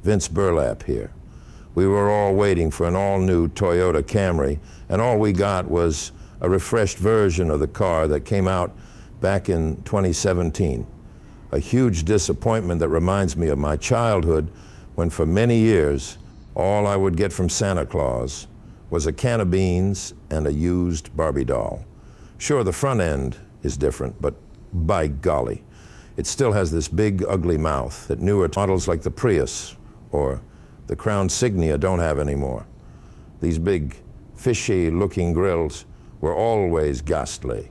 Vince Burlapp here. We were all waiting for an all-new Toyota Camry, and all we got was a refreshed version of the car that came out back in 2017. A huge disappointment that reminds me of my childhood when for many years all I would get from Santa Claus was a can of beans and a used Barbie doll. Sure, the front end is different, but by golly, it still has this big, ugly mouth that newer models like the Prius or the Crown Signia don't have anymore. These big, fishy-looking grills were always ghastly,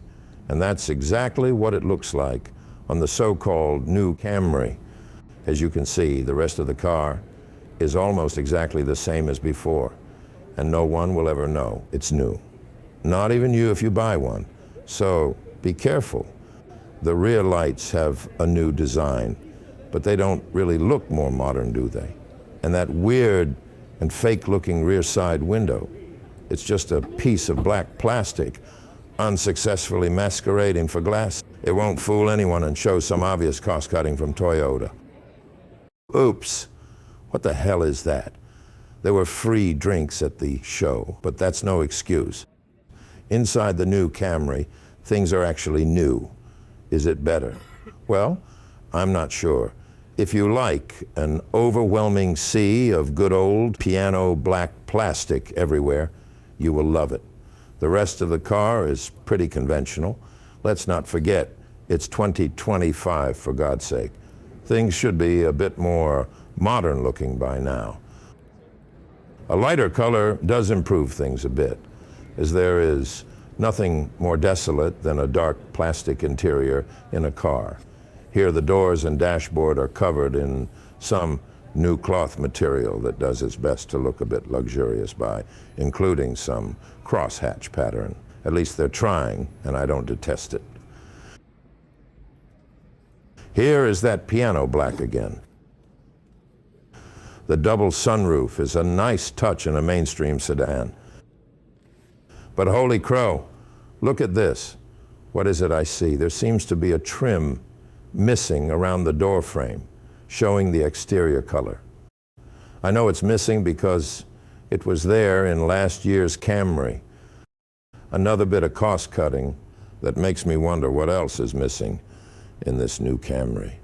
and that's exactly what it looks like on the so-called new Camry. As you can see, the rest of the car is almost exactly the same as before, and no one will ever know it's new. Not even you if you buy one. So be careful. The rear lights have a new design, but they don't really look more modern, do they? And that weird and fake-looking rear side window, it's just a piece of black plastic unsuccessfully masquerading for glass. It won't fool anyone and show some obvious cost-cutting from Toyota. Oops, what the hell is that? There were free drinks at the show, but that's no excuse. Inside the new Camry, things are actually new. Is it better? Well, I'm not sure. If you like an overwhelming sea of good old piano black plastic everywhere, you will love it. The rest of the car is pretty conventional. Let's not forget, it's 2025, for God's sake. Things should be a bit more modern looking by now. A lighter color does improve things a bit, as there is nothing more desolate than a dark plastic interior in a car. Here the doors and dashboard are covered in some new cloth material that does its best to look a bit luxurious by, including some crosshatch pattern. At least they're trying, and I don't detest it. Here is that piano black again. The double sunroof is a nice touch in a mainstream sedan. But holy crow, look at this. What is it I see? There seems to be a trim missing around the door frame, showing the exterior color. I know it's missing because it was there in last year's Camry. Another bit of cost cutting that makes me wonder what else is missing in this new Camry.